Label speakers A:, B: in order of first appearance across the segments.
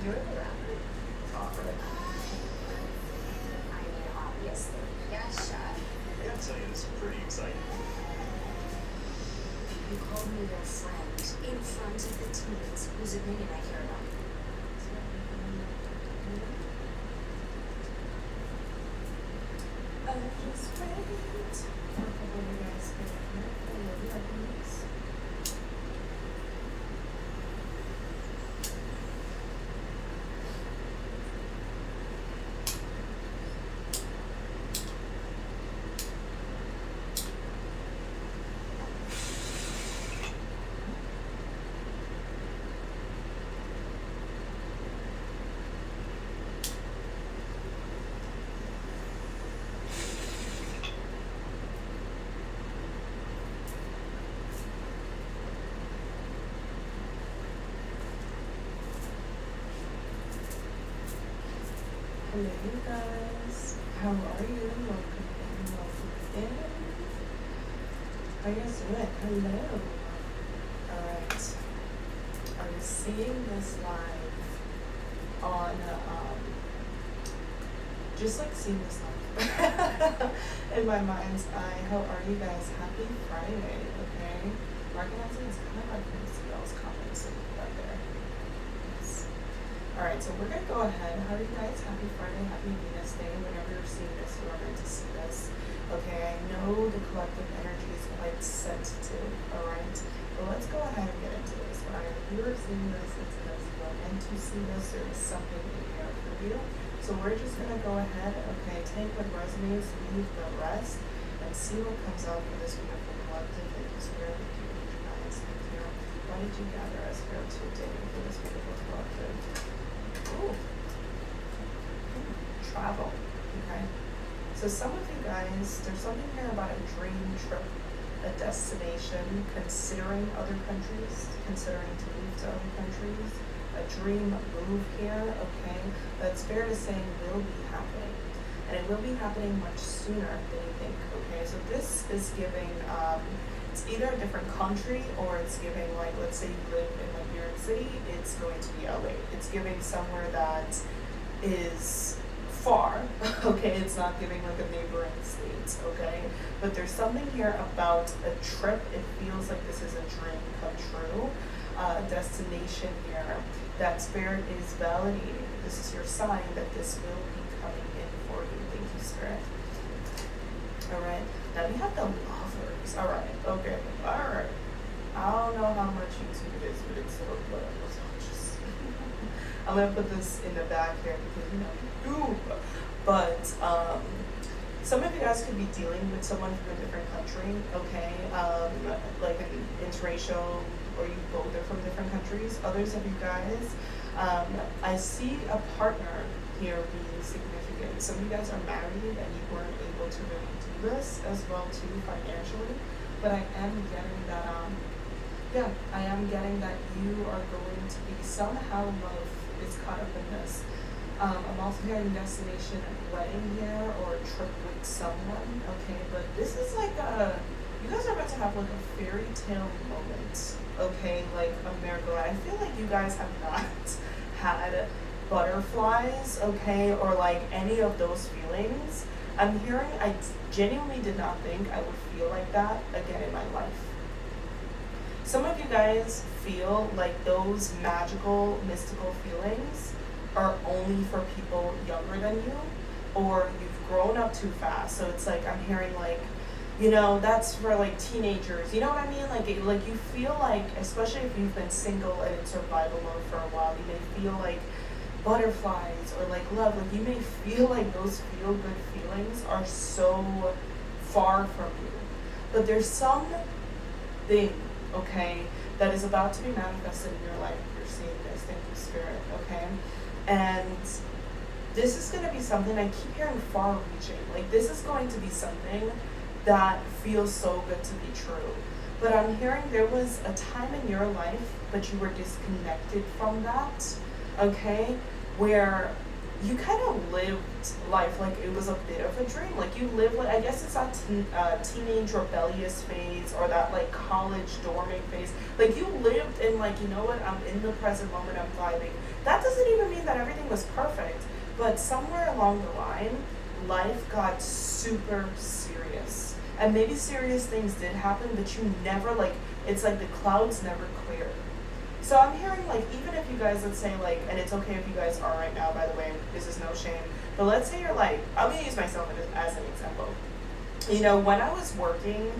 A: heard of that?
B: Alright.
A: I mean, obviously. Yes, Chef.
C: I gotta tell you, this is pretty exciting.
A: You called me your friend in front of the teens whose opinion I care about.
B: Just wait for a couple of you guys to get here. I love you, please. Hello, you guys. How are you? Welcome in. Welcome in. How you guys doing? Hello. Alright. I was seeing this live on, just like seeing this live in my mind's eye. How are you guys? Happy Friday, okay? Recognizing it's kind of hard for me to see y'all's comments right there. Yes. Alright, so we're going to go ahead. How are you guys? Happy Friday, happy Venus Day. Whenever you're seeing this, you are meant to see this. Okay, I know the collective energy is quite sensitive, alright? But let's go ahead and get into this, alright? If you are seeing this, it's because you are meant to see this. There is something in here for you. So we're just going to go ahead, okay, take what resonates, leave the rest, and see what comes out for this beautiful collective. Thank you, Spirit. Thank you, Angel Guides. Thank you. Why did you gather us here today for this beautiful collective? Ooh. Travel. Okay. So some of you guys, there's something here about a dream trip, a destination, considering other countries, considering to move to other countries, a dream move here, okay, that's fair to say will be happening. And it will be happening much sooner than you think, okay? So this is giving, it's either a different country or it's giving, like, let's say you live in like New York City, it's going to be LA. It's giving somewhere that is far, okay? It's not giving like a neighboring state, okay? But there's something here about a trip. It feels like this is a dream come true. Destination here that Spirit is validating. This is your sign that this will be coming in for you. Thank you, Spirit. All right. Now we have the lovers. All right. Okay. All right. I don't know how much YouTube it is, but it's so good. I'm gonna put this in the back here because you know, but some of you guys could be dealing with someone from a different country, okay? Like an interracial, or you both are from different countries. Others of you guys, I see a partner here being significant. Some of you guys are married and you weren't able to really do this as well too financially, but I am getting that, yeah, I am getting that you are going to be somehow love is caught up in this. I'm also hearing destination wedding here or a trip with someone, okay, but this is like you guys are about to have like a fairy tale moment, okay, like a miracle. I feel like you guys have not had butterflies, okay, or like any of those feelings. I'm hearing, I genuinely did not think I would feel like that again in my life. Some of you guys feel like those magical, mystical feelings are only for people younger than you, or you've grown up too fast. So it's like, I'm hearing like, you know, that's for like teenagers, you know what I mean? Like you feel like, especially if you've been single and in survival mode for a while, you may feel like butterflies or like love. Like you may feel like those feel good feelings are so far from you. But there's something, okay, that is about to be manifested in your life. You're seeing this, thank you, Spirit, okay? And this is going to be something, I keep hearing far-reaching. Like this is going to be something that feels so good to be true. But I'm hearing there was a time in your life, but you were disconnected from that, okay? Where you kind of lived life like it was a bit of a dream. Like you lived, like, I guess it's that teenage rebellious phase or that like college dorming phase. Like you lived in like, you know what, I'm in the present moment, I'm vibing. that doesn't even mean that everything was perfect, but somewhere along the line, life got super serious. And maybe serious things did happen, but you never, like, it's like the clouds never cleared. So I'm hearing, like, even if you guys, let's say, like, and it's okay if you guys are right now, by the way, this is no shame, but let's say you're like, I'm gonna use myself as an example. You know, when I was working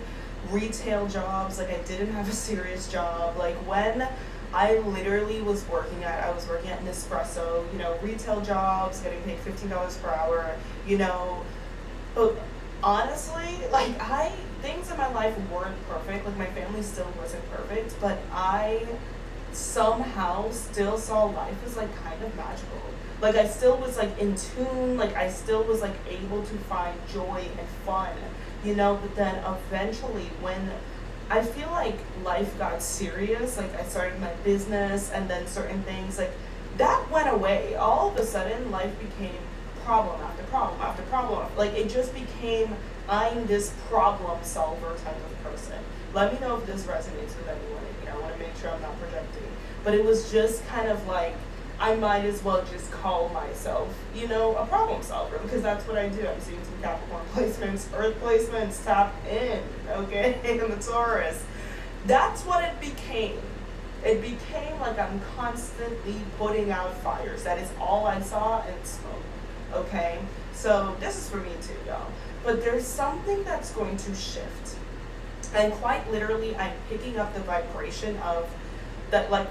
B: retail jobs, like, I didn't have a serious job, like, when I literally was working at Nespresso, you know, retail jobs, getting paid $15 per hour, you know, but honestly, like, things in my life weren't perfect, like, my family still wasn't perfect, but I somehow still saw life as, like, kind of magical. Like, I still was, like, in tune, like, I still was, like, able to find joy and fun, you know, but then eventually when I feel like life got serious, like, I started my business and then certain things, like, that went away. All of a sudden, life became problem after problem after problem. Like, it just became, I'm this problem solver type of person. Let me know if this resonates with anyone in here. I want to make sure I'm not projecting. But it was just kind of like, I might as well just call myself, you know, a problem solver, because that's what I do. I'm seeing some Capricorn placements, Earth placements, tap in, okay, in the Taurus. That's what it became. It became like I'm constantly putting out fires. That is all I saw and smoke, okay? So this is for me too, y'all. But there's something that's going to shift. And quite literally, I'm picking up the vibration of that, like,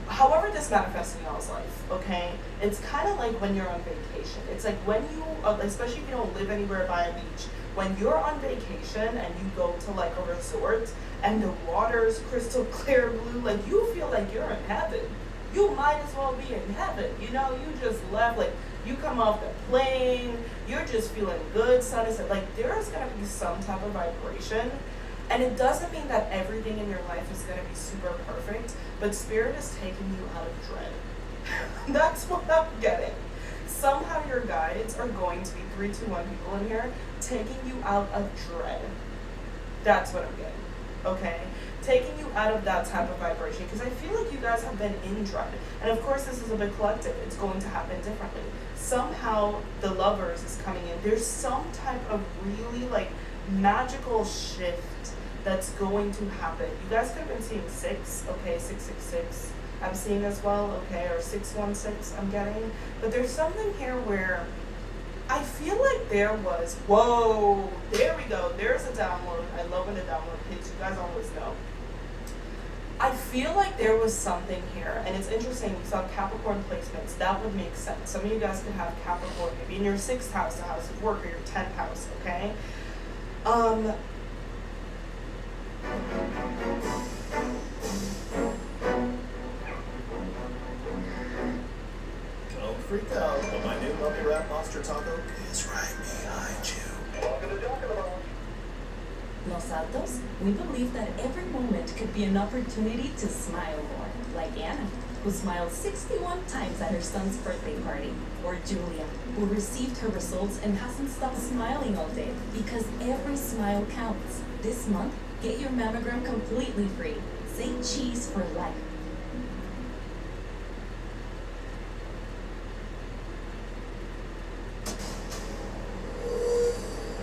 B: however this manifests in y'all's life, okay? It's kind of like when you're on vacation. It's like when you, especially if you don't live anywhere by a beach, when you're on vacation and you go to, like, a resort and the water's crystal clear blue, like, you feel like you're in heaven. You might as well be in heaven, you know? You just left, like, you come off the plane, you're just feeling good, sun is, like, there's gonna be some type of vibration. And it doesn't mean that everything in your life is going to be super perfect, but Spirit is taking you out of dread. That's what I'm getting. Somehow your guides are going to be 321 people in here, taking you out of dread. That's what I'm getting, okay? Taking you out of that type of vibration, because I feel like you guys have been in dread. And of course, this is a bit collective. It's going to happen differently. Somehow the Lovers is coming in. There's some type of really, like, magical shift that's going to happen. You guys could have been seeing 6, okay, 666. I'm seeing as well, okay, or 616 I'm getting. But there's something here where I feel like there was, whoa, there we go. There's a download. I love when the download hits. You guys always know. I feel like there was something here, and it's interesting. We saw Capricorn placements. That would make sense. Some of you guys could have Capricorn maybe in your 6th house, the house of work, or your 10th house, okay?
D: Don't freak out, but my new mummy wrap monster taco is right behind you. Welcome to Taco.
E: Los Altos, we believe that every moment could be an opportunity to smile more, like Anna, who smiled 61 times at her son's birthday party, or Julia, who received her results and hasn't stopped smiling all day, because every smile counts. This month, get your mammogram completely free. Say cheese for life.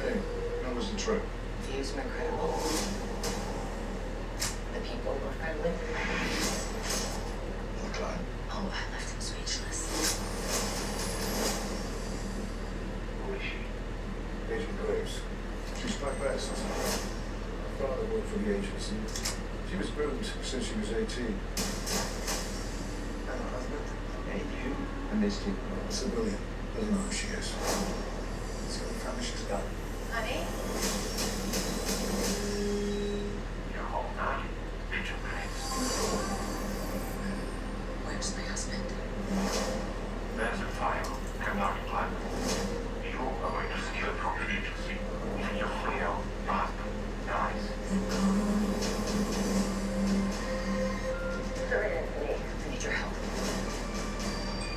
F: Hey, how was the trip?
G: Views were incredible. The people were friendly.
F: The client?
G: Oh, I left him speechless.
F: Who is she? Agent Graves. She's my best. My father worked for the agency. She was groomed since she was 18.
G: And her husband?
F: Hey, you? I missed you. A civilian. Doesn't know who she is.
G: So the furnishing's done. Honey?
F: You're home now. Agent Graves.
G: Where's my husband?
F: There's a file. Cannot plan. You are going to steal from the agency. If you fail, your husband dies.
G: Hurry, Anthony. I need your help.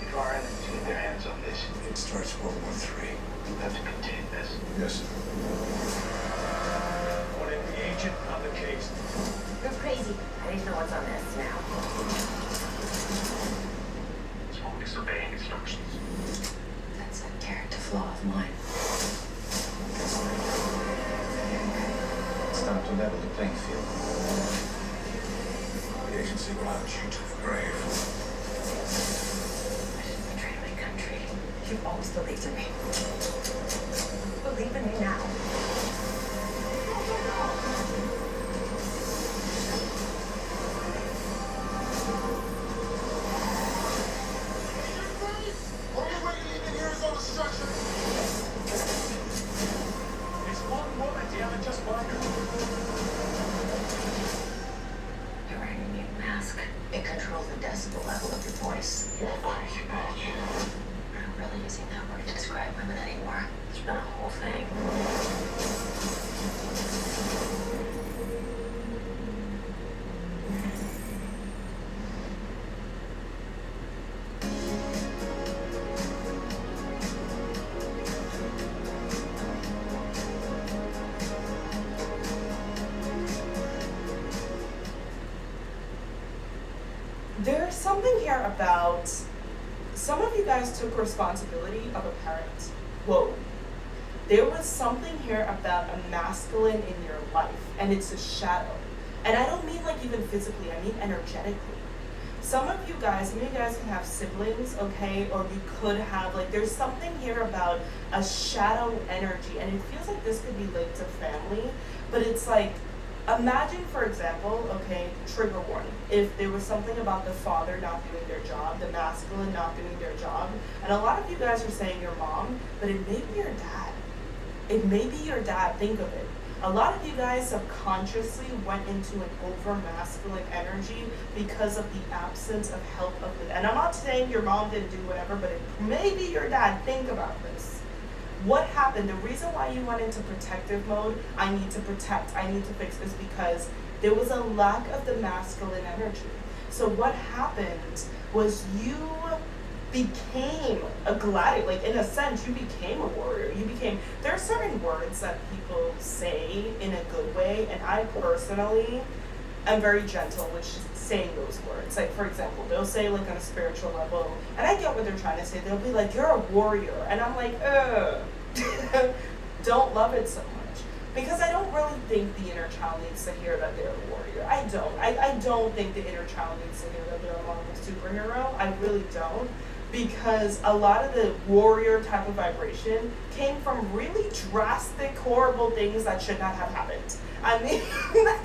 F: If our enemies get their hands on this, it starts World War III. You have to contain this. Yes, sir.
D: What an agent on the case.
G: You're crazy. I need to know what's on this now.
F: It's going disobeying instructions.
G: That's a character flaw of mine.
D: It's time to level the playing field. The agency will hunt you to the grave.
G: I didn't betray my country. You've always believed in me. Believe in me now.
D: Only way to leave in here is on destruction.
F: It's one woman, Deanna, just wondered.
G: You're wearing a new mask. It controls the decibel level of your voice.
F: You're a crazy bitch.
G: I'm not really using that word to describe women anymore. It's been a whole thing.
B: There's something here about some of you guys took responsibility of a parent. Whoa. There was something here about a masculine in your life, and it's a shadow. And I don't mean like even physically, I mean energetically. Some of you guys can have siblings, okay, or you could have, like, there's something here about a shadow energy, and it feels like this could be linked to family, but it's like, imagine, for example, okay, trigger warning, if there was something about the father not doing their job, the masculine not doing their job, and a lot of you guys are saying your mom, but it may be your dad. It may be your dad, think of it. A lot of you guys subconsciously went into an over-masculine energy because of the absence of help of the, and I'm not saying your mom didn't do whatever, but it may be your dad. Think about this. What happened? The reason why you went into protective mode, I need to protect, I need to fix this, because there was a lack of the masculine energy. So what happened was you became a gladiator, like in a sense, you became a warrior. You became, there are certain words that people say in a good way, and I personally am very gentle with saying those words. Like, for example, they'll say, like, on a spiritual level, and I get what they're trying to say, they'll be like, you're a warrior, and I'm like, don't love it so much, because I don't really think the inner child needs to hear that they're a warrior. I don't think the inner child needs to hear that they're a Marvel superhero. I really don't. Because a lot of the warrior type of vibration came from really drastic, horrible things that should not have happened. I mean,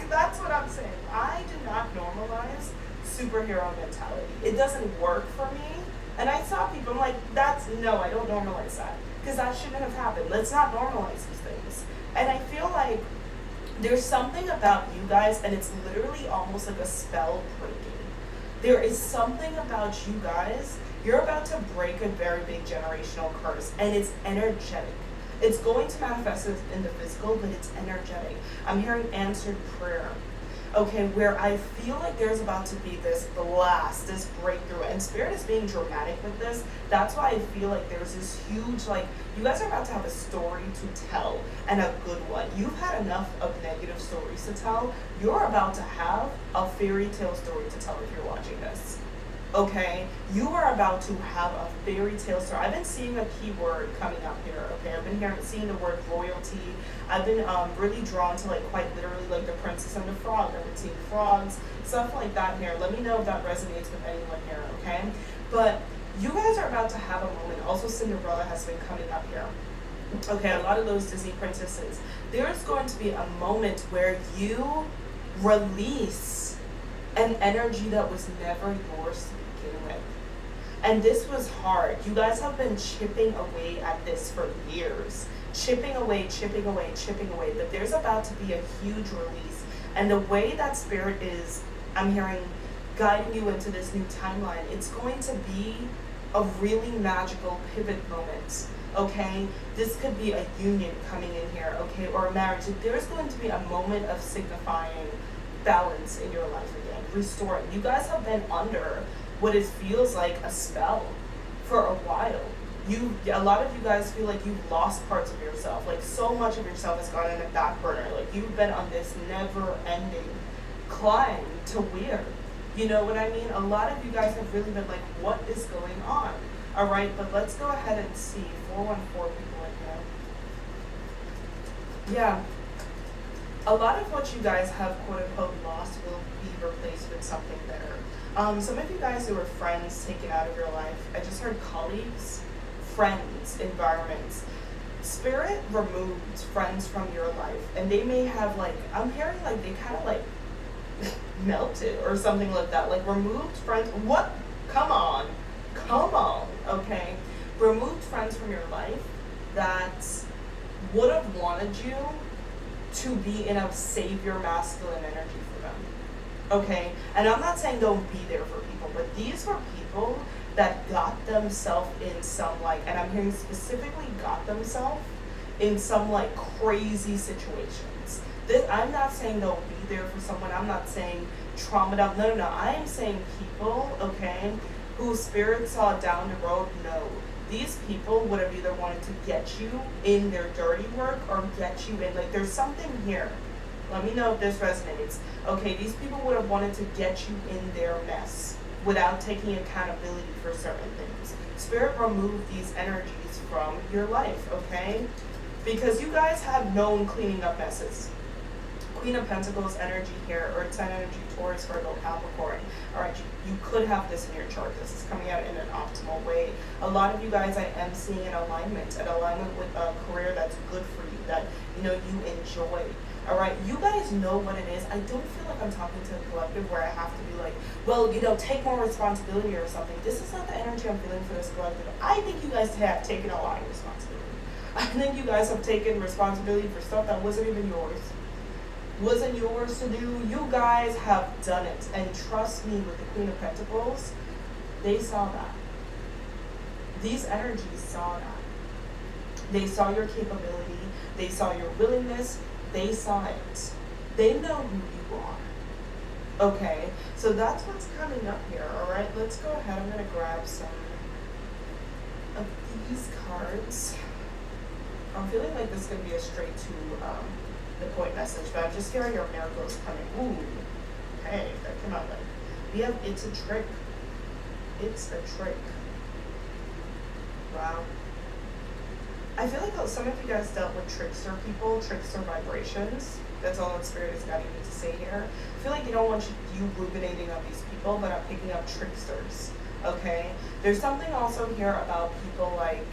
B: that's what I'm saying. I do not normalize superhero mentality. It doesn't work for me. And I saw people, I'm like, no, I don't normalize that. Because that shouldn't have happened. Let's not normalize these things. And I feel like there's something about you guys, and it's literally almost like a spell breaking. There is something about you guys. You're about to break a very big generational curse, and it's energetic. It's going to manifest in the physical, but it's energetic. I'm hearing answered prayer, okay, where I feel like there's about to be this blast, this breakthrough, and Spirit is being dramatic with this. That's why I feel like there's this huge, like, you guys are about to have a story to tell, and a good one. You've had enough of negative stories to tell. You're about to have a fairy tale story to tell if you're watching this. Okay, you are about to have a fairy tale story. I've been seeing a keyword coming up here. Okay, I've been seeing the word royalty. I've been really drawn to, like, quite literally, like the Princess and the Frog. I've been seeing frogs, stuff like that here. Let me know if that resonates with anyone here. Okay, but you guys are about to have a moment. Also, Cinderella has been coming up here. Okay, a lot of those Disney princesses. There's going to be a moment where you release an energy that was never yours to begin with. And this was hard. You guys have been chipping away at this for years. Chipping away, but there's about to be a huge release. And the way that Spirit is, I'm hearing, guiding you into this new timeline, it's going to be a really magical pivot moment. Okay, this could be a union coming in here, okay, or a marriage. There's going to be a moment of signifying balance in your life again, restoring. You guys have been under what it feels like a spell for a while. A lot of you guys feel like you've lost parts of yourself, like so much of yourself has gone in a back burner. Like, you've been on this never-ending climb to where? You know what I mean? A lot of you guys have really been like, what is going on? All right, but let's go ahead and see. 414 people in here. Yeah. A lot of what you guys have quote unquote lost will be replaced with something better. Some of you guys who were friends taken out of your life, I just heard colleagues, friends, environments. Spirit removed friends from your life, and they may have like, I'm hearing like they kind of like melted or something like that, like removed friends. What? Come on, okay? Removed friends from your life that would have wanted you to be in a savior masculine energy for them, okay? And I'm not saying don't be there for people, but these were people that got themselves in some like, and I'm hearing specifically got themselves in some like crazy situations. I'm not saying don't be there for someone. I'm not saying trauma down. No. I am saying people, okay, who spirit saw down the road. No, these people would have either wanted to get you in their dirty work or get you in, like there's something here. Let me know if this resonates. Okay, these people would have wanted to get you in their mess without taking accountability for certain things. Spirit remove these energies from your life, okay? Because you guys have known cleaning up messes. Queen of Pentacles energy here, Earth sign energy, Taurus, Virgo, Capricorn. All right, you could have this in your chart. This is coming out in an optimal way. A lot of you guys, I am seeing an alignment with a career that's good for you, that you enjoy. All right, you guys know what it is. I don't feel like I'm talking to a collective where I have to be like, well, take more responsibility or something. This is not the energy I'm feeling for this collective. I think you guys have taken a lot of responsibility. I think you guys have taken responsibility for stuff that wasn't even yours. Wasn't yours to do. You guys have done it. And trust me, with the Queen of Pentacles, they saw that. These energies saw that. They saw your capability. They saw your willingness. They saw it. They know who you are. Okay, so that's what's coming up here. All right, let's go ahead. I'm going to grab some of these cards. I'm feeling like this is going to be a straight to the point message, but I'm just hearing your miracles coming. Ooh, hey, that came out like, we have it's a trick. It's a trick. Wow. I feel like some of you guys dealt with trickster people, trickster vibrations. That's all that Spirit is guiding me to say here. I feel like they don't want you ruminating on these people, but I'm picking up tricksters, okay? There's something also here about people like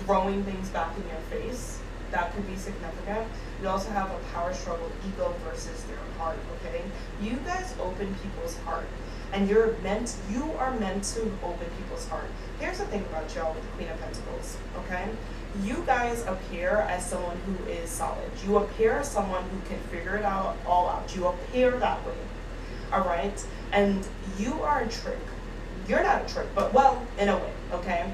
B: throwing things back in your face. That could be significant. We also have a power struggle, ego versus their heart, okay? You guys open people's heart, and you are meant to open people's heart. Here's the thing about y'all with the Queen of Pentacles, okay? You guys appear as someone who is solid. You appear as someone who can figure it all out. You appear that way, all right? And you are a trick. You're not a trick, but well, in a way, okay?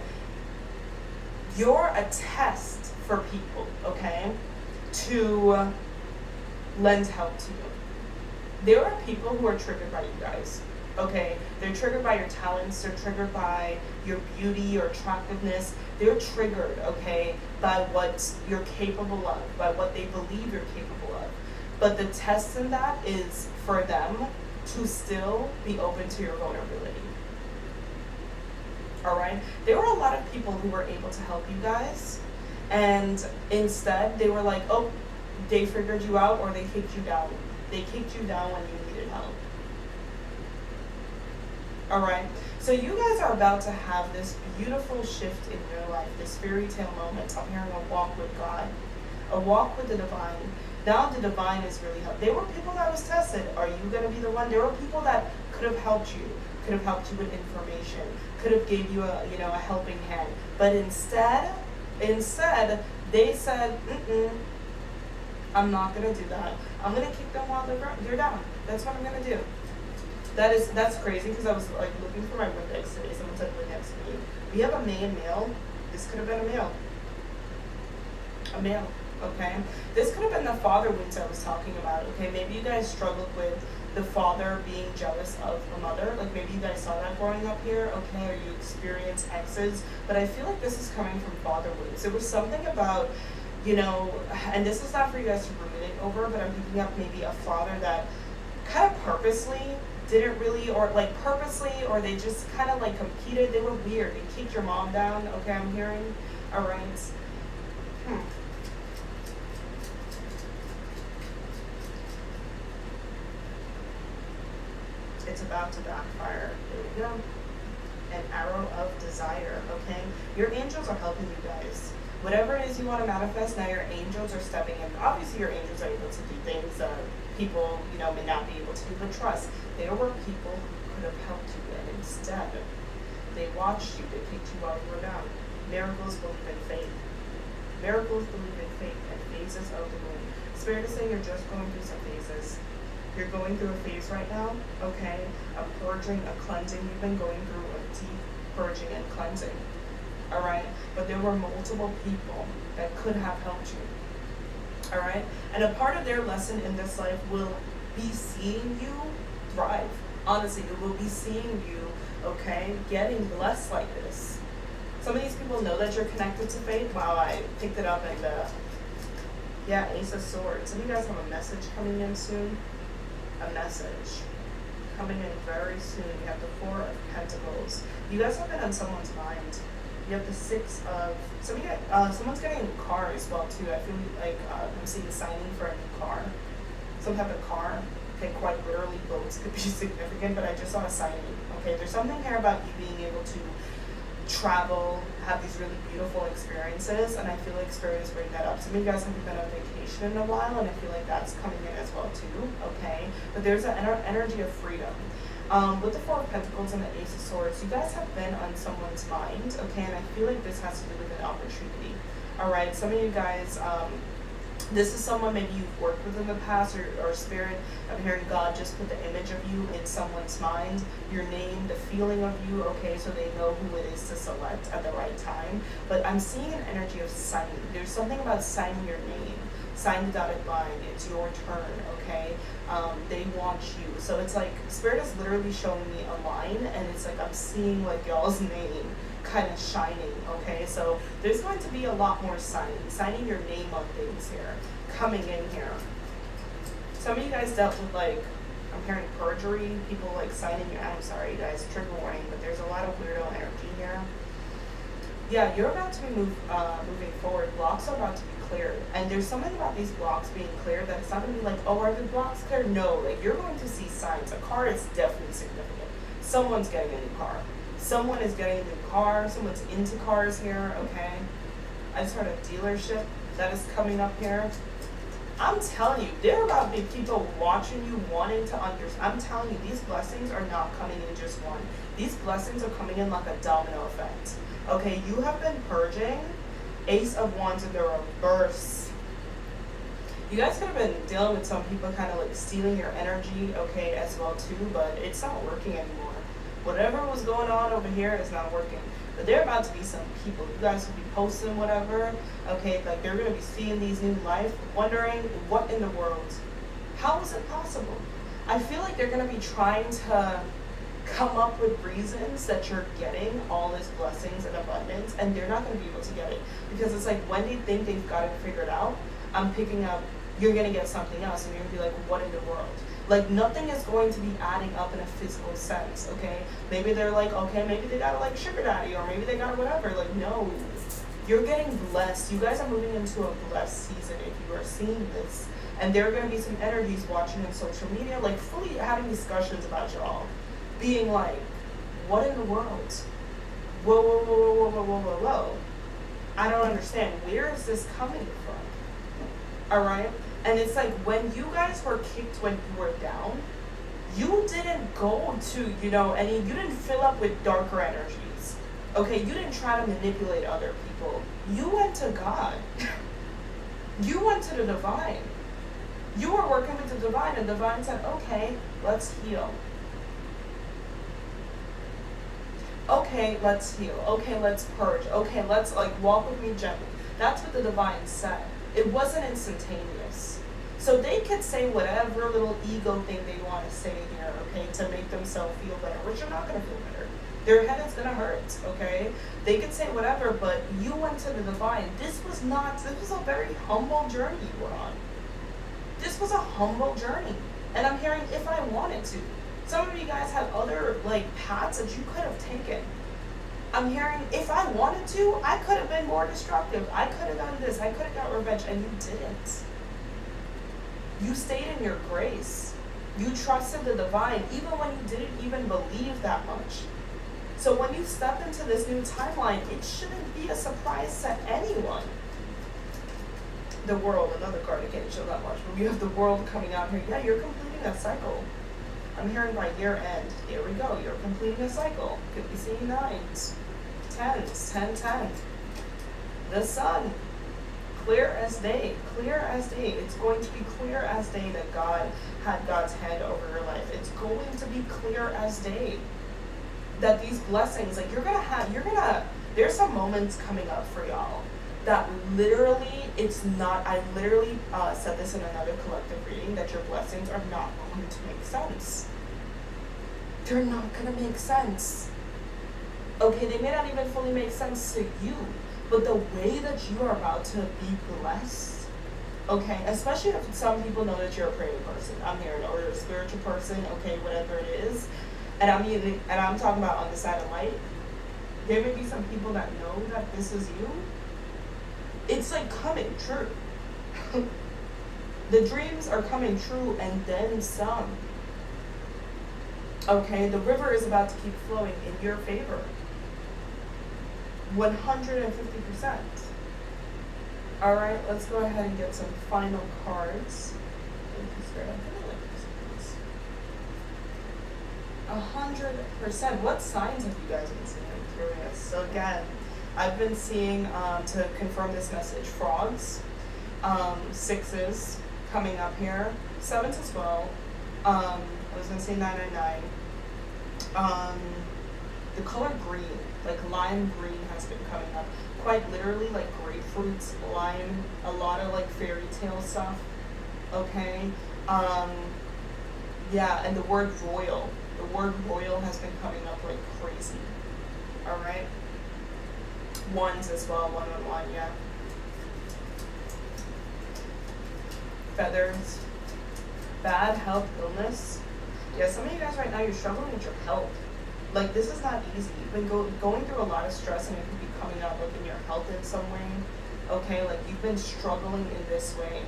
B: You're a test for people, okay, to lend help to you. There are people who are triggered by you guys, okay? They're triggered by your talents. They're triggered by your beauty, your attractiveness. They're triggered, okay, by what you're capable of, by what they believe you're capable of. But the test in that is for them to still be open to your vulnerability. All right? There were a lot of people who were able to help you guys, and instead they were like, oh, they figured you out, or they kicked you down. They kicked you down when you needed help. All right? So you guys are about to have this beautiful shift in your life, this fairy tale moment. I'm hearing a walk with God, a walk with the divine. Now the divine is really helping. There were people that was tested. Are you going to be the one? There were people that could have helped you, with information, could have gave you a helping hand. But instead they said, I'm not going to do that. I'm going to kick them while they're down. That's what I'm going to do. That's crazy, because I was like looking for my Windex today. Someone said Windex to me. We have a male. This could have been a male. A male, okay? This could have been the father wounds I was talking about, okay? Maybe you guys struggled with the father being jealous of a mother. Like maybe you guys saw that growing up here, okay? Or you experienced exes. But I feel like this is coming from father wounds. There was something about, and this is not for you guys to ruminate over, but I'm picking up maybe a father that kind of purposely didn't really, or like purposely, or they just kind of like competed. They were weird. They kicked your mom down. Okay, I'm hearing. All right. It's about to backfire. There we go. An arrow of desire. Okay, your angels are helping you guys. Whatever it is you want to manifest, now your angels are stepping in. Obviously, your angels are able to do things that people, may not be able to do, but trust, there were people who could have helped you, and instead, they watched you, they kicked you while you were down. Miracles believe in faith. Miracles believe in faith and phases of the moon. Spirit is saying you're just going through some phases. You're going through a phase right now, okay? A purging, a cleansing. You've been going through a deep purging and cleansing. All right, but there were multiple people that could have helped you. All right, and a part of their lesson in this life will be seeing you thrive. Honestly, it will be seeing you, okay, getting blessed like this. Some of these people know that you're connected to fate. Wow, I picked it up in the, Ace of Swords. Some of you guys have a message coming in soon. A message coming in very soon. You have the Four of Pentacles. You guys have been on someone's mind. You have the Six of, someone's getting a new car as well too. I feel like I'm seeing signing for a new car, some type of car. Okay, quite literally boats could be significant, but I just saw a signing. Okay, there's something here about you being able to travel, have these really beautiful experiences, and I feel like Spirit is bringing that up. Some of you guys haven't been on vacation in a while, and I feel like that's coming in as well too. Okay, but there's an energy of freedom. With the Four of Pentacles and the Ace of Swords, you guys have been on someone's mind, okay, and I feel like this has to do with an opportunity. All right, some of you guys, this is someone maybe you've worked with in the past, or Spirit, I'm hearing God just put the image of you in someone's mind, your name, the feeling of you, okay, so they know who it is to select at the right time. But I'm seeing an energy of signing. There's something about signing your name. Sign the dotted line. It's your turn, okay? They want you. So it's like Spirit is literally showing me a line, and it's like I'm seeing like y'all's name kind of shining, okay? So there's going to be a lot more signing your name on things here, coming in here. Some of you guys dealt with like, I'm hearing perjury, people like signing your, I'm sorry you guys, trigger warning, but there's a lot of weirdo energy here. Yeah, you're about to be moving forward. Blocks are about to be cleared. And there's something about these blocks being cleared that it's not going to be like, oh, are the blocks cleared? No, like you're going to see signs. A car is definitely significant. Someone's getting a new car. Someone is getting a new car. Someone's into cars here, okay? I just heard a dealership that is coming up here. I'm telling you, there are about to be people watching you, wanting to understand. I'm telling you, these blessings are not coming in just one. These blessings are coming in like a domino effect. Okay, you have been purging. Ace of Wands in the reverse. You guys could have been dealing with some people kind of like stealing your energy, okay, as well too, but it's not working anymore. Whatever was going on over here is not working. But there are about to be some people. You guys will be posting whatever, okay, like they're going to be seeing these new life, wondering what in the world. How is it possible? I feel like they're going to be trying to come up with reasons that you're getting all this blessings and abundance, and they're not going to be able to get it, because it's like when they think they've got it figured out, I'm picking up, you're going to get something else, and you're going to be like, what in the world? Like nothing is going to be adding up in a physical sense, okay? Maybe they're like, okay, maybe they got a like sugar daddy, or maybe they got a whatever. Like no, you're getting blessed. You guys are moving into a blessed season if you are seeing this, and there are going to be some energies watching on social media, like fully having discussions about y'all. Being like, what in the world? Whoa, whoa, whoa, whoa, whoa, whoa, whoa, whoa, whoa. I don't understand. Where is this coming from? All right? And it's like when you guys were kicked when you were down, you didn't go to, you didn't fill up with darker energies. Okay? You didn't try to manipulate other people. You went to God. You went to the divine. You were working with the divine, and the divine said, okay, let's heal. Okay, let's heal. Okay, let's purge. Okay, let's like walk with me gently. That's what the divine said. It wasn't instantaneous. So they could say whatever little ego thing they want to say here, okay, to make themselves feel better, which you're not going to feel better. Their head is going to hurt, okay? They could say whatever, but you went to the divine. This was a very humble journey you were on. This was a humble journey. And I'm hearing if I wanted to. Some of you guys had other like paths that you could have taken. I'm hearing, if I wanted to, I could have been more destructive. I could have done this. I could have got revenge, and you didn't. You stayed in your grace. You trusted the divine, even when you didn't even believe that much. So when you step into this new timeline, it shouldn't be a surprise to anyone. The world, another card, I can't show that much, but we have the world coming out here. Yeah, you're completing a cycle. I'm hearing by year end. Here we go. You're completing a cycle. Could be seeing 9s, 10s, 10, 10. The sun. Clear as day. Clear as day. It's going to be clear as day that God had God's hand over your life. It's going to be clear as day that these blessings, like there's some moments coming up for y'all that literally, I literally said this in another collective reading, that your blessings are not going to make sense. They're not going to make sense. Okay, they may not even fully make sense to you, but the way that you are about to be blessed, okay, especially if some people know that you're a praying person, I'm hearing, or you're a spiritual person, okay, whatever it is, and I'm talking about on the side of light, there may be some people that know that this is you. It's like coming true. The dreams are coming true and then some. Okay, the river is about to keep flowing in your favor. 150%. All right, let's go ahead and get some final cards. 100%. What signs have you guys been seeing? I'm curious. So again, I've been seeing, to confirm this message, frogs, 6s coming up here, 7s as well. I was gonna say 999. The color green, like lime green, has been coming up. Quite literally, like grapefruits, lime, a lot of like fairy tale stuff. Okay. Yeah, and the word royal. The word royal has been coming up like crazy. All right. 1s as well, 111, yeah. Feathers. Bad health, illness. Yeah, some of you guys right now, you're struggling with your health. Like, this is not easy. You've been going through a lot of stress, and it could be coming out like in your health in some way. Okay, like you've been struggling in this way.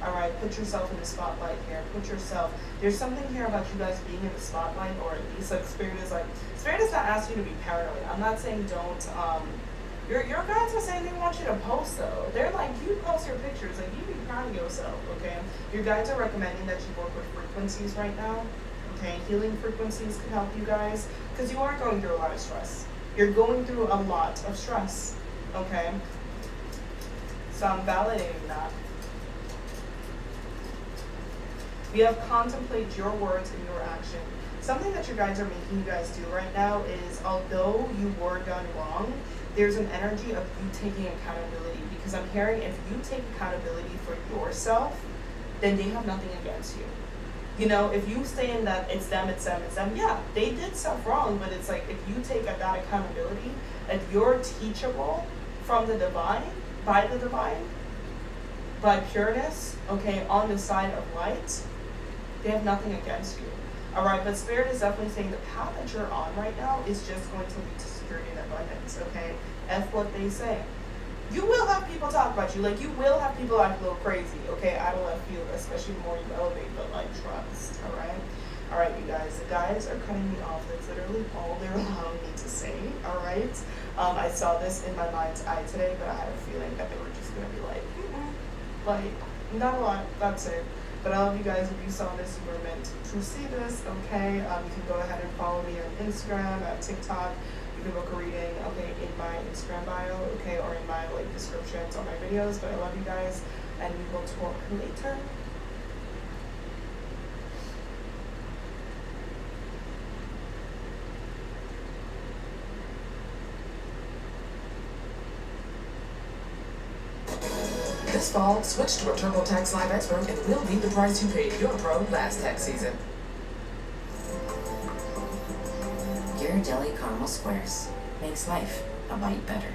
B: All right, put yourself in the spotlight here. There's something here about you guys being in the spotlight, or at least like Spirit is not asking you to be paranoid. I'm not saying don't, your guides are saying they want you to post though. They're like, you post your pictures, like you be proud of yourself, okay? Your guides are recommending that you work with frequencies right now, okay? Healing frequencies can help you guys, because you are going through a lot of stress. You're going through a lot of stress, okay? So I'm validating that. We have contemplate your words and your action. Something that your guides are making you guys do right now is, although you were done wrong, there's an energy of you taking accountability, because I'm hearing if you take accountability for yourself, then they have nothing against you. You know, if you stay in that it's them, yeah, they did stuff wrong, but it's like if you take that accountability, that you're teachable from the divine, by pureness, okay, on the side of light, they have nothing against you. All right, but Spirit is definitely saying the path that you're on right now is just going to lead to security and abundance, okay? F what they say. You will have people talk about you, like you will have people act a little crazy, okay, out of left field, especially the more you elevate, but like trust, all right? All right, you guys, the guys are cutting me off. That's literally all they're allowing me to say, all right? I saw this in my mind's eye today, but I had a feeling that they were just gonna be like, like, not a lot, that's it. But I love you guys. If you saw this, you were meant to see this, okay? You can go ahead and follow me on Instagram, TikTok. You can book a reading, okay, in my Instagram bio, okay, or in my like descriptions on my videos. But I love you guys, and we will talk later.
H: This fall, switch to a TurboTax Live expert and we'll beat the price you paid your pro last tax season.
G: Ghirardelli Caramel Squares makes life a bite better.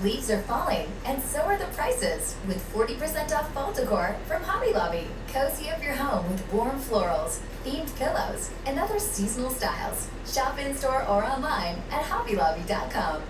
I: Leaves are falling, and so are the prices, with 40% off fall decor from Hobby Lobby. Cozy up your home with warm florals, themed pillows, and other seasonal styles. Shop in-store or online at hobbylobby.com.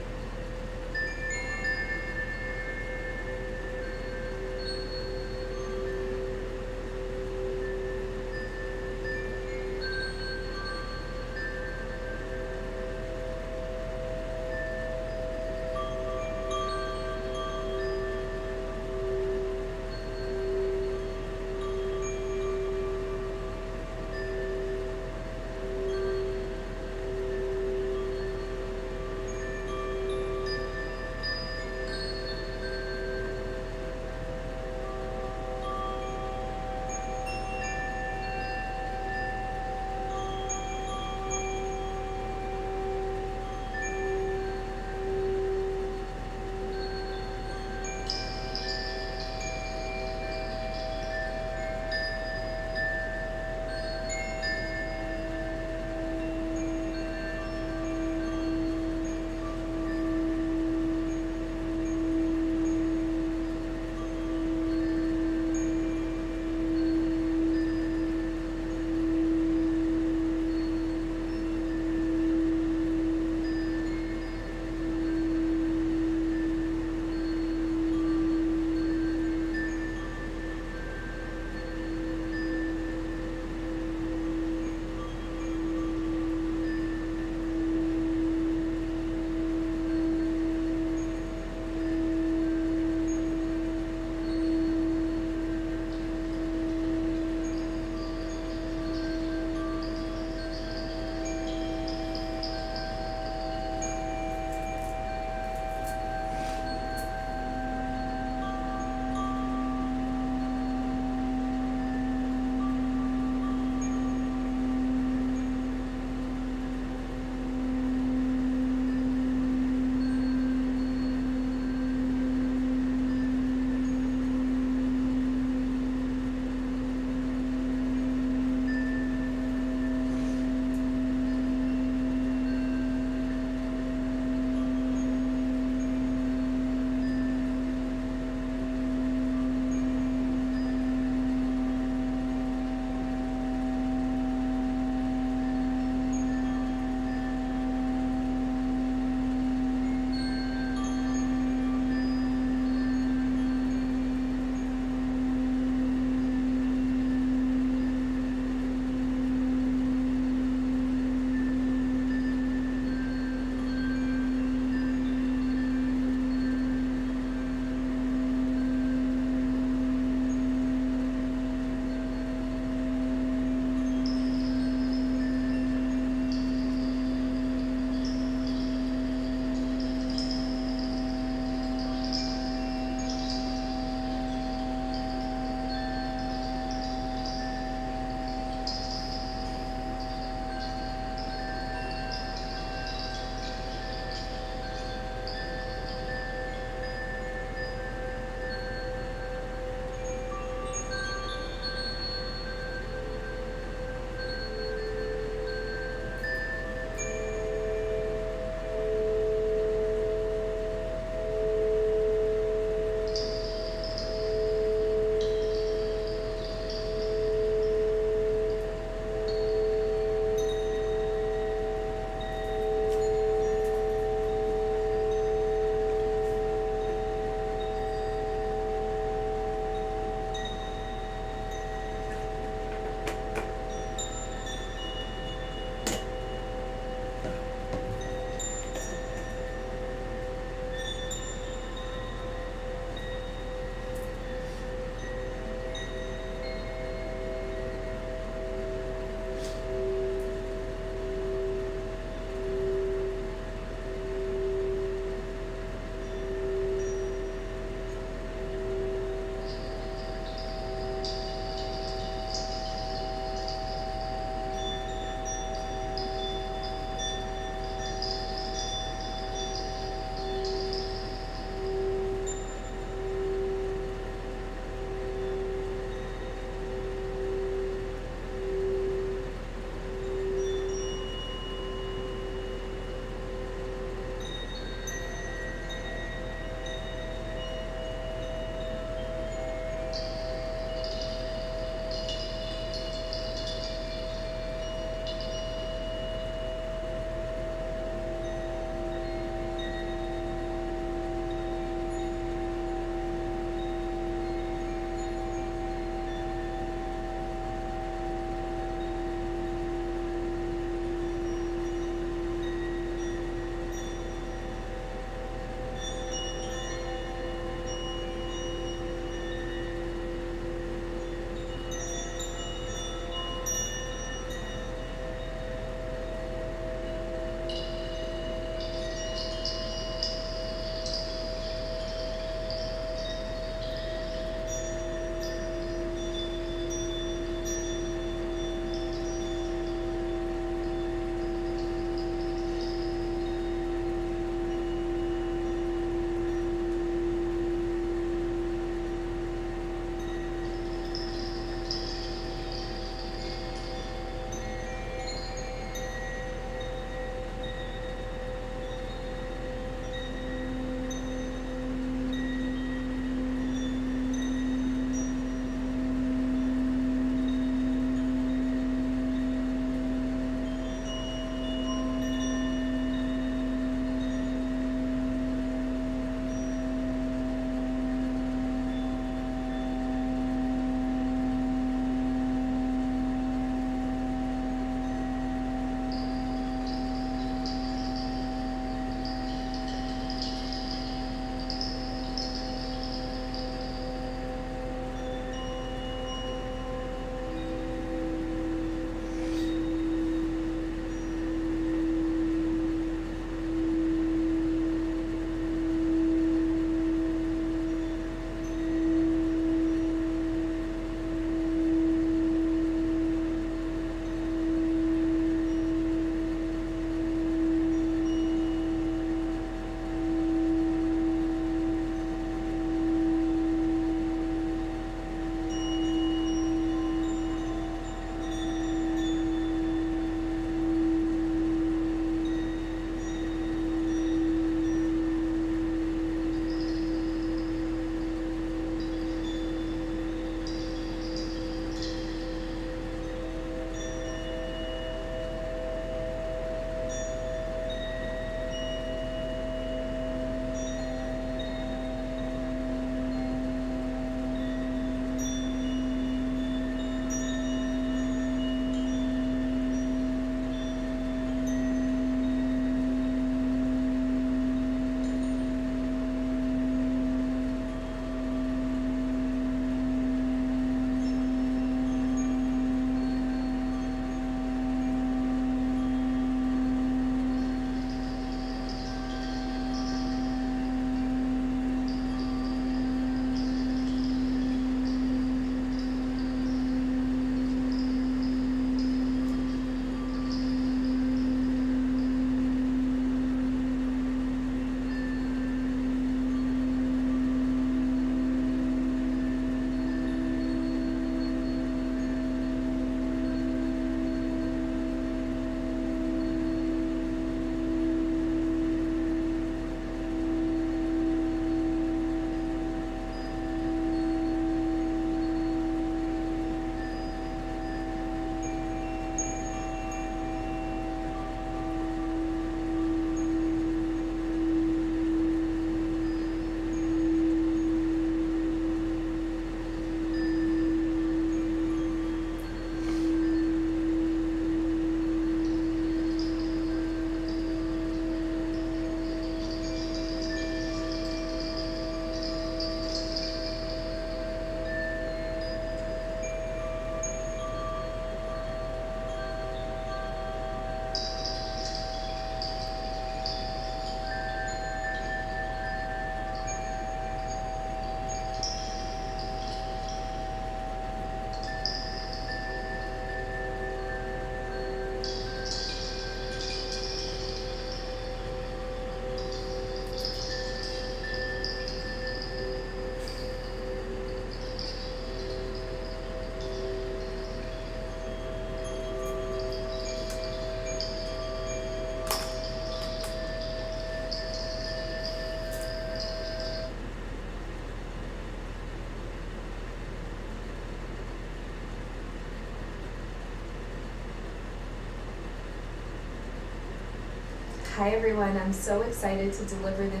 J: Hi everyone, I'm so excited to deliver the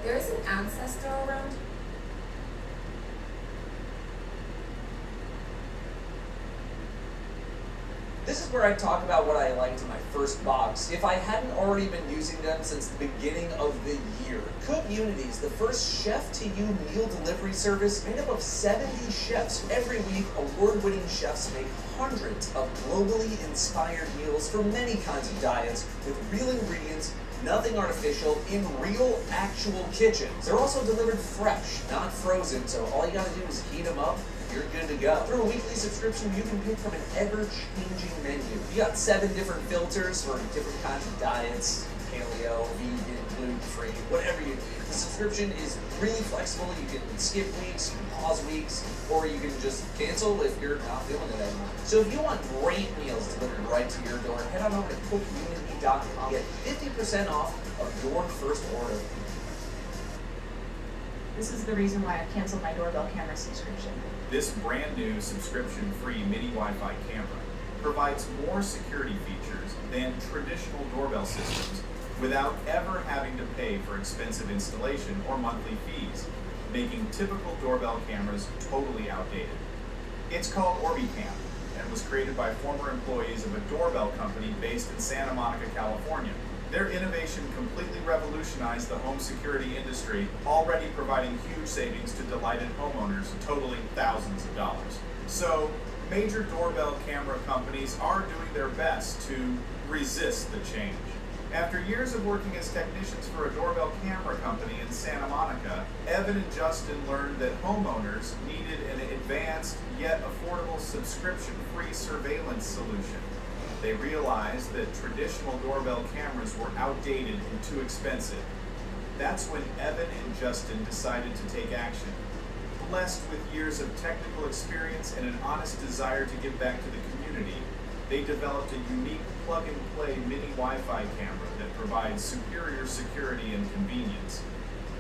K: There's an ancestor around.
L: This is where I talk about what I liked in my first box, if I hadn't already been using them since the beginning of the year. Cook Unities, the first chef-to-you meal delivery service made up of 70 chefs. Every week, award-winning chefs make hundreds of globally inspired meals for many kinds of diets with real ingredients, nothing artificial, in real, actual kitchens. They're also delivered fresh, not frozen, so all you gotta do is heat them up. You're good to go. Through a weekly subscription, you can pick from an ever-changing menu. You got 7 different filters for different kinds of diets, paleo, vegan, gluten-free, whatever you need. The subscription is really flexible. You can skip weeks, you can pause weeks, or you can just cancel if you're not feeling it anymore. So if you want great meals delivered right to your door, head on over to cookunity.com. Get 50% off of your first order.
M: This is the reason why I canceled my doorbell camera subscription.
C: This brand new subscription-free mini Wi-Fi camera provides more security features than traditional doorbell systems without ever having to pay for expensive installation or monthly fees, making typical doorbell cameras totally outdated. It's called OrbiCam and was created by former employees of a doorbell company based in Santa Monica, California. Their innovation completely revolutionized the home security industry, already providing huge savings to delighted homeowners, totaling thousands of dollars. So, major doorbell camera companies are doing their best to resist the change. After years of working as technicians for a doorbell camera company in Santa Monica, Evan and Justin learned that homeowners needed an advanced yet affordable subscription-free surveillance solution. They realized that traditional doorbell cameras were outdated and too expensive. That's when Evan and Justin decided to take action. Blessed with years of technical experience and an honest desire to give back to the community, they developed a unique plug-and-play mini Wi-Fi camera that provides superior security and convenience.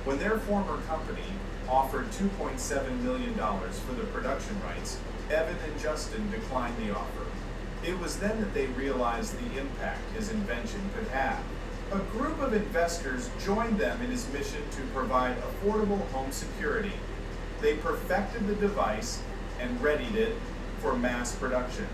C: When their former company offered $2.7 million for the production rights, Evan and Justin declined the offer. It was then that they realized the impact his invention could have. A group of investors joined them in his mission to provide affordable home security. They perfected the device and readied it for mass production.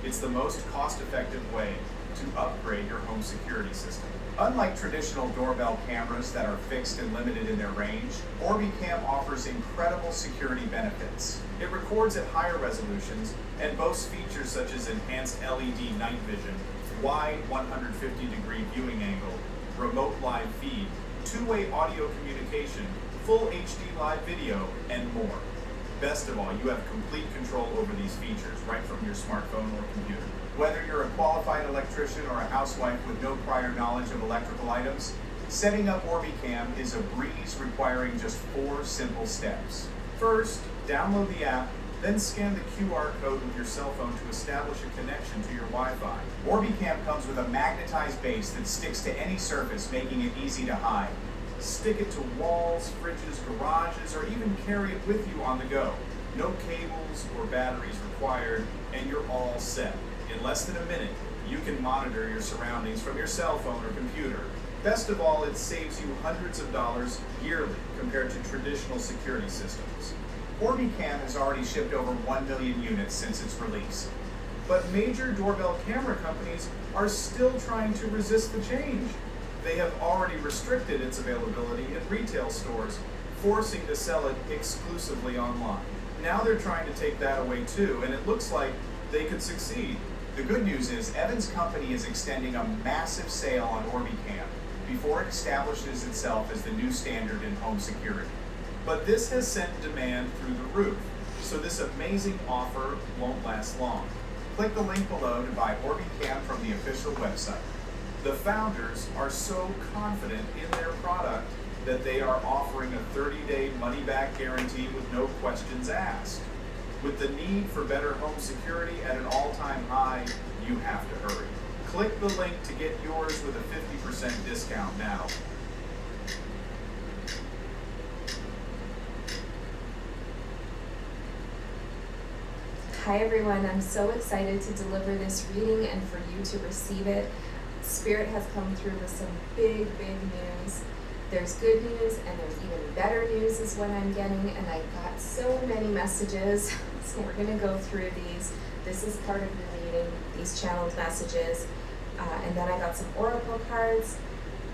C: It's the most cost-effective way to upgrade your home security system. Unlike traditional doorbell cameras that are fixed and limited in their range, OrbiCam offers incredible security benefits. It records at higher resolutions and boasts features such as enhanced LED night vision, wide 150-degree viewing angle, remote live feed, two-way audio communication, full HD live video, and more. Best of all, you have complete control over these features right from your smartphone or computer. Whether you're a qualified electrician or a housewife with no prior knowledge of electrical items, setting up OrbiCam is a breeze requiring just 4 simple steps. First, download the app, then scan the QR code with your cell phone to establish a connection to your Wi-Fi. OrbiCam comes with a magnetized base that sticks to any surface, making it easy to hide. Stick it to walls, fridges, garages, or even carry it with you on the go. No cables or batteries required, and you're all set. In less than a minute, you can monitor your surroundings from your cell phone or computer. Best of all, it saves you hundreds of dollars yearly compared to traditional security systems. OrbiCam has already shipped over 1 million units since its release. But major doorbell camera companies are still trying to resist the change. They have already restricted its availability in retail stores, forcing to sell it exclusively online. Now they're trying to take that away too, and it looks like they could succeed. The good news is Evan's company is extending a massive sale on OrbiCam before it establishes itself as the new standard in home security. But this has sent demand through the roof, so this amazing offer won't last long. Click the link below to buy OrbiCam from the official website. The founders are so confident in their product that they are offering a 30-day money-back guarantee with no questions asked. With the need for better home security at an all-time high, you have to hurry. Click the link to get yours with a 50% discount now.
J: Hi everyone, I'm so excited to deliver this reading and for you to receive it. Spirit has come through with some big news. There's good news and there's even better news is what I'm getting, and I got so many messages, so we're going to go through these. This is part of the reading, these channeled messages, and then I got some oracle cards,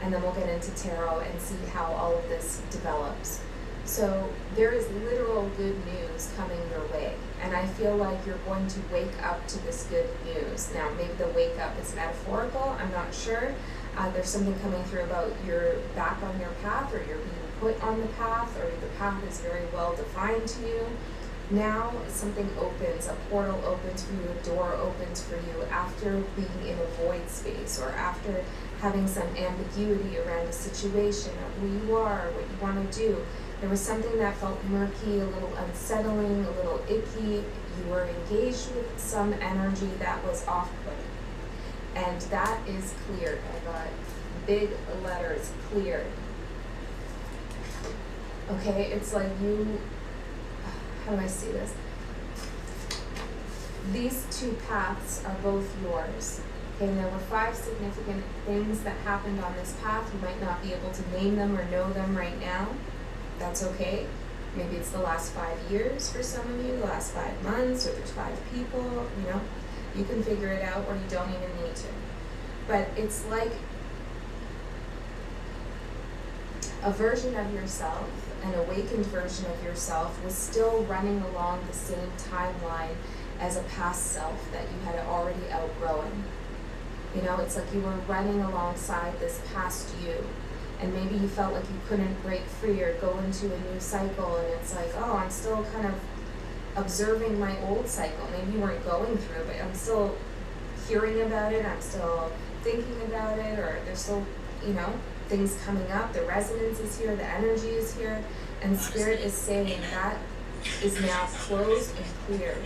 J: and then we'll get into tarot and see how all of this develops. So there is literal good news coming your way, and I feel like you're going to wake up to this good news. Now, maybe the wake up is metaphorical, I'm not sure. There's something coming through about you're back on your path, or you're being put on the path, or the path is very well defined to you. Now something opens, a portal opens for you, a door opens for you after being in a void space, or after having some ambiguity around a situation of who you are, what you want to do. There was something that felt murky, a little unsettling, a little icky. You were engaged with some energy that was off-putting. And that is cleared. I got big letters, cleared. Okay, it's like you, how do I see this? These two paths are both yours. Okay, and there were 5 significant things that happened on this path. You might not be able to name them or know them right now. That's okay. Maybe it's the last 5 years for some of you, the last 5 months, or there's 5 people, you know. You can figure it out, or you don't even need to. But it's like a version of yourself, an awakened version of yourself, was still running along the same timeline as a past self that you had already outgrown. You know, it's like you were running alongside this past you, and maybe you felt like you couldn't break free or go into a new cycle, and it's like, oh, I'm still kind of observing my old cycle. Maybe you weren't going through it, but I'm still hearing about it, I'm still thinking about it, or there's still, you know, things coming up. The resonance is here, the energy is here, and Spirit is saying that is now closed and cleared.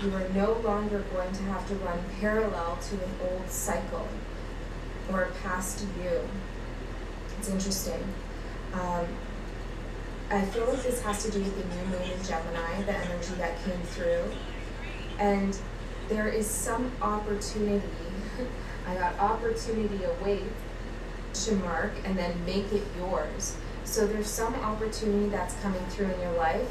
J: You are no longer going to have to run parallel to an old cycle or a past you. It's interesting. I feel like this has to do with the new moon in Gemini, the energy that came through. And there is some opportunity. I got opportunity await, mark, and then make it yours. So there's some opportunity that's coming through in your life.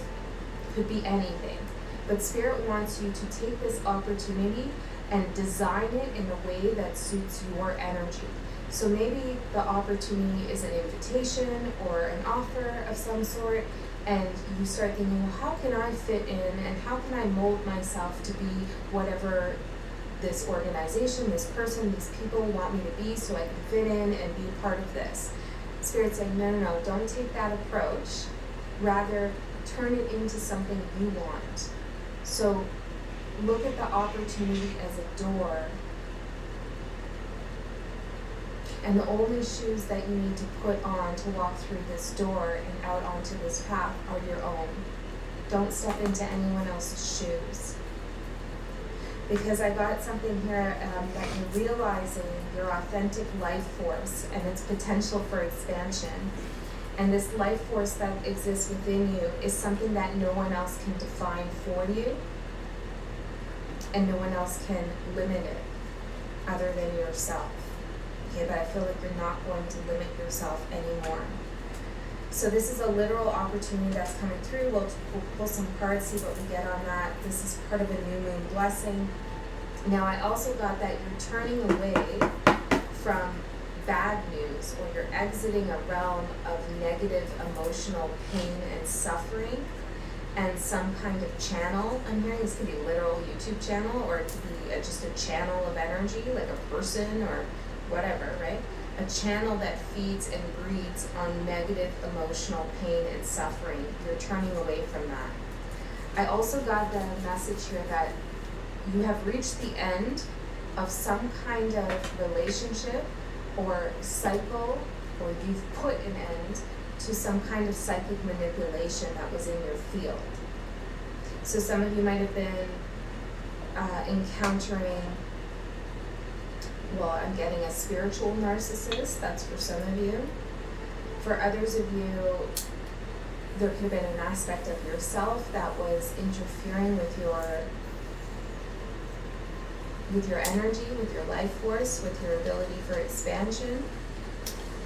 J: Could be anything. But Spirit wants you to take this opportunity and design it in a way that suits your energy. So maybe the opportunity is an invitation or an offer of some sort, and you start thinking, well, how can I fit in, and how can I mold myself to be whatever this organization, this person, these people want me to be, so I can fit in and be part of this. Spirit's saying, no, don't take that approach. Rather, turn it into something you want. So look at the opportunity as a door. And the only shoes that you need to put on to walk through this door and out onto this path are your own. Don't step into anyone else's shoes. Because I got something here that you're realizing your authentic life force and its potential for expansion. And this life force that exists within you is something that no one else can define for you, and no one else can limit it other than yourself. Okay, but I feel like you're not going to limit yourself anymore. So this is a literal opportunity that's coming through. We'll pull some cards, see what we get on that. This is part of a new moon blessing. Now I also got that you're turning away from bad news, or you're exiting a realm of negative emotional pain and suffering, and some kind of channel. I'm hearing this could be a literal YouTube channel, or it could be just a channel of energy, like a person or whatever, right? A channel that feeds and breeds on negative emotional pain and suffering. You're turning away from that. I also got the message here that you have reached the end of some kind of relationship or cycle, or you've put an end to some kind of psychic manipulation that was in your field. So some of you might have been encountering, well, I'm getting a spiritual narcissist. That's for some of you. For others of you, there could have been an aspect of yourself that was interfering with your with your energy, with your life force, with your ability for expansion.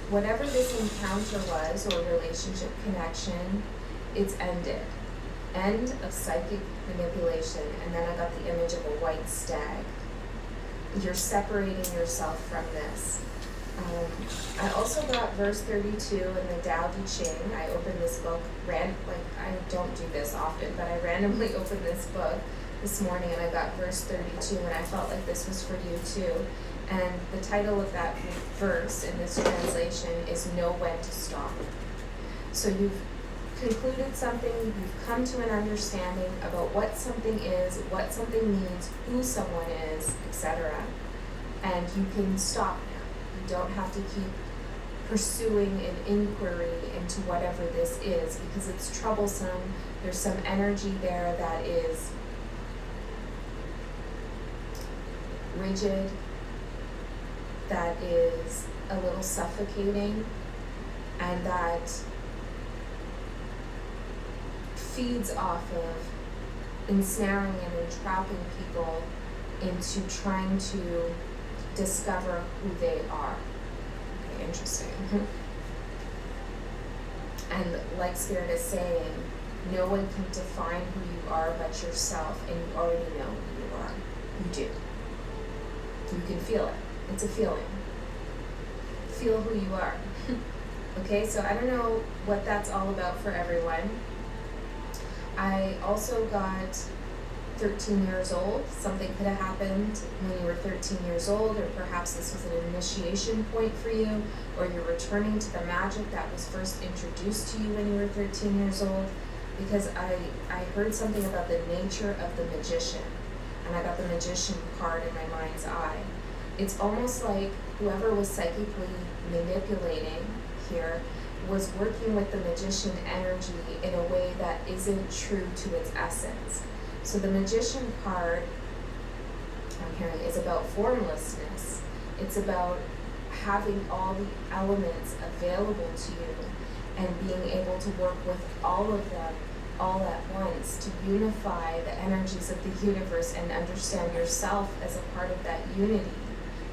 J: Whatever this encounter was or relationship connection, it's ended. End of psychic manipulation. And then I got the image of a white stag. You're separating yourself from this. I also got verse 32 in the Tao Te Ching. I opened this book, I don't do this often, but I randomly opened this book this morning and I got verse 32 and I felt like this was for you too. And the title of that verse in this translation is Know When to Stop. So you've concluded something, you've come to an understanding about what something is, what something means, who someone is, etc. And you can stop now. You don't have to keep pursuing an inquiry into whatever this is because it's troublesome. There's some energy there that is rigid, that is a little suffocating, and that feeds off of ensnaring and entrapping people into trying to discover who they are. Okay, interesting. And like Spirit is saying, no one can define who you are but yourself, and you already know who you are. You do. You can feel it. It's a feeling. Feel who you are. Okay, so I don't know what that's all about for everyone. I also got 13 years old. Something could have happened when you were 13 years old, or perhaps this was an initiation point for you, or you're returning to the magic that was first introduced to you when you were 13 years old, because I heard something about the nature of the magician, and I got the magician card in my mind's eye. It's almost like whoever was psychically manipulating here was working with the magician energy in a way that isn't true to its essence. So the magician card, I'm hearing, is about formlessness. It's about having all the elements available to you and being able to work with all of them all at once to unify the energies of the universe and understand yourself as a part of that unity,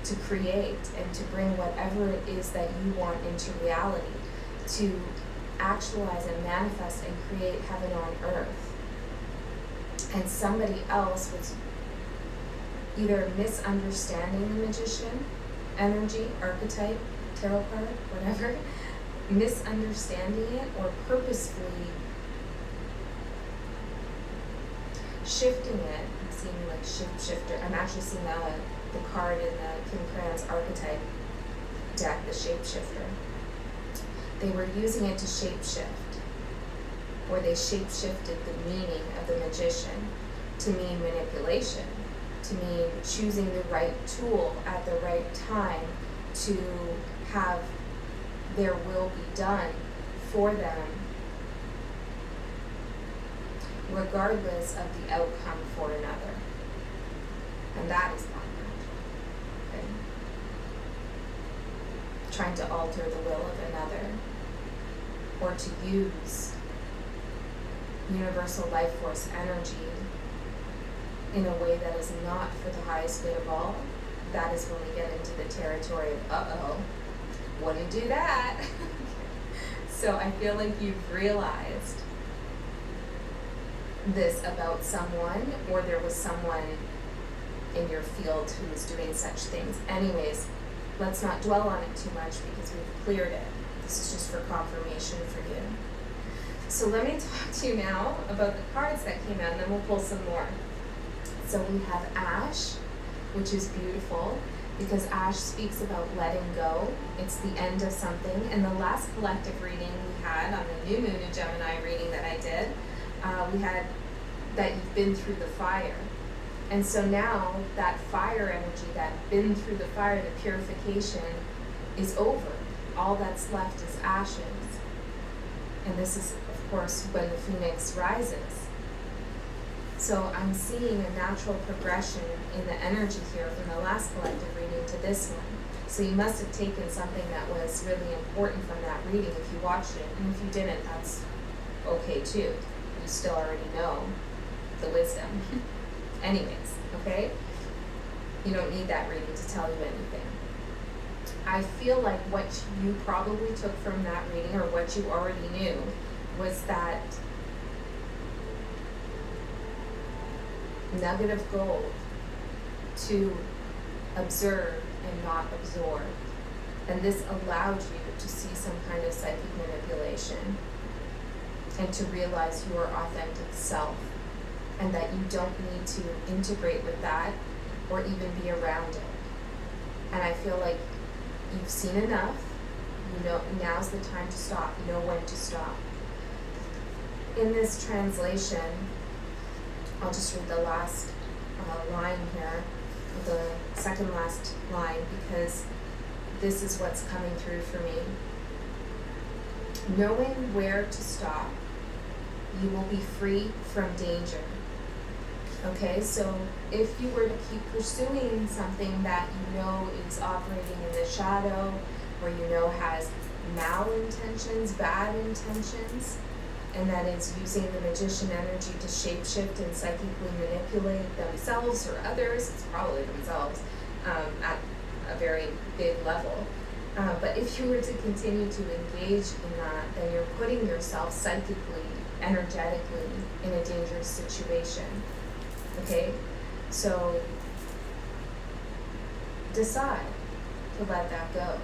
J: to create and to bring whatever it is that you want into reality, to actualize and manifest and create heaven on earth. And somebody else was either misunderstanding the magician, energy, archetype, tarot card, whatever, misunderstanding it, or purposefully shifting it. I'm seeing like shifter. I'm actually seeing the card in the Kim Cran's archetype deck, the shapeshifter. They were using it to shapeshift, or they shapeshifted the meaning of the magician to mean manipulation, to mean choosing the right tool at the right time to have their will be done for them, regardless of the outcome for another. And that is not magic. Okay? Trying to alter the will of another, or to use universal life force energy in a way that is not for the highest good of all. That is when we get into the territory of, wouldn't do that. So I feel like you've realized this about someone, or there was someone in your field who was doing such things. Anyways, let's not dwell on it too much because we've cleared it. This is just for confirmation for you. So let me talk to you now about the cards that came out, and then we'll pull some more. So we have Ash, which is beautiful because Ash speaks about letting go. It's the end of something. And the last collective reading we had on the New Moon in Gemini reading that I did, we had that you've been through the fire. And so now that fire energy, that been through the fire, the purification is over. All that's left is ashes. And this is, of course, when the phoenix rises. So I'm seeing a natural progression in the energy here from the last collective reading to this one. So you must have taken something that was really important from that reading if you watched it. And if you didn't, that's okay too. You still already know the wisdom. Anyways, okay? You don't need that reading to tell you anything. I feel like what you probably took from that reading, or what you already knew, was that nugget of gold to observe and not absorb. And this allowed you to see some kind of psychic manipulation and to realize your authentic self, and that you don't need to integrate with that or even be around it. And I feel like you've seen enough. You know, now's the time to stop. You know when to stop. In this translation, I'll just read the last line here, the second last line, because this is what's coming through for me. Knowing where to stop, you will be free from danger. Okay, so if you were to keep pursuing something that you know is operating in the shadow, or you know has malintentions, bad intentions, and that is using the magician energy to shapeshift and psychically manipulate themselves or others, it's probably themselves at a very big level. But if you were to continue to engage in that, then you're putting yourself psychically, energetically in a dangerous situation. Okay? So decide to let that go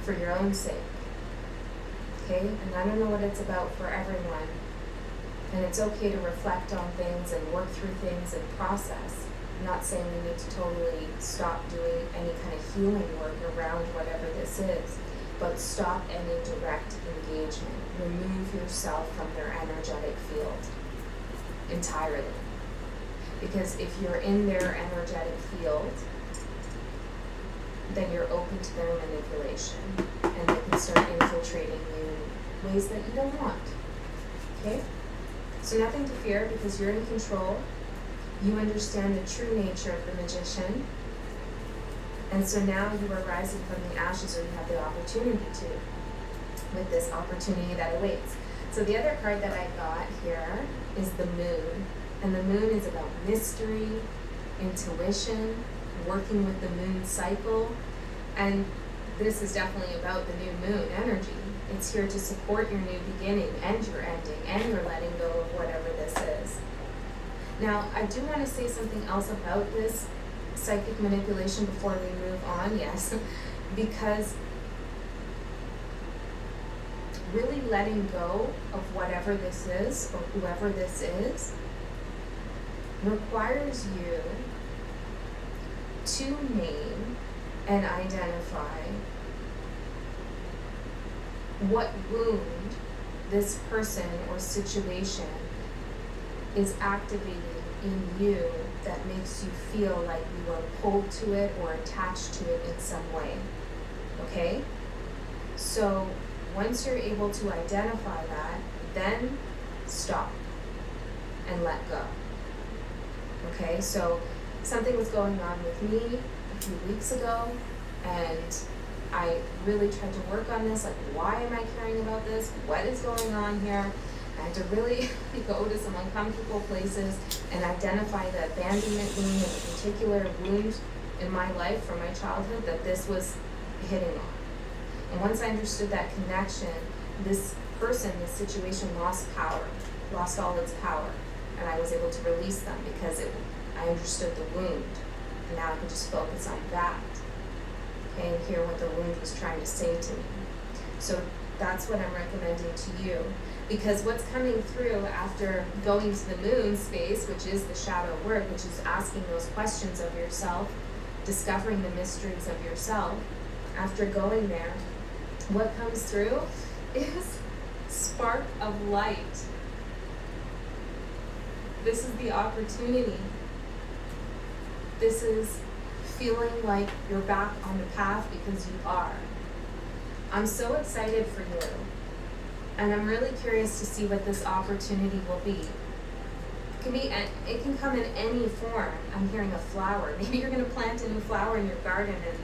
J: for your own sake. Okay? And I don't know what it's about for everyone. And it's okay to reflect on things and work through things and process. I'm not saying we need to totally stop doing any kind of healing work around whatever this is, but stop any direct engagement. Remove yourself from their energetic field entirely. Because if you're in their energetic field, then you're open to their manipulation, and they can start infiltrating you in ways that you don't want. Okay? So nothing to fear, because you're in control. You understand the true nature of the magician. And so now you are rising from the ashes, or you have the opportunity to, with this opportunity that awaits. So the other card that I got here is the moon. And the moon is about mystery, intuition, working with the moon cycle. And this is definitely about the new moon energy. It's here to support your new beginning and your ending and your letting go of whatever this is. Now, I do want to say something else about this psychic manipulation before we move on, yes, because really letting go of whatever this is, or whoever this is, requires you to name and identify what wound this person or situation is activating in you that makes you feel like you are pulled to it or attached to it in some way. Okay? So once you're able to identify that, then stop and let go. Okay? So something was going on with me a few weeks ago, and I really tried to work on this, like, why am I caring about this? What is going on here? I had to really go to some uncomfortable places and identify the abandonment wound and the particular wound in my life from my childhood that this was hitting on. And once I understood that connection, this person, this situation lost power, lost all its power, and I was able to release them because I understood the wound, and now I could just focus on that. Okay, and hear what the wound was trying to say to me. So that's what I'm recommending to you. Because what's coming through after going to the moon space, which is the shadow work, which is asking those questions of yourself, discovering the mysteries of yourself, after going there, what comes through is spark of light. This is the opportunity. This is feeling like you're back on the path, because you are. I'm so excited for you. And I'm really curious to see what this opportunity will be. It can come in any form. I'm hearing a flower. Maybe you're going to plant a new flower in your garden, and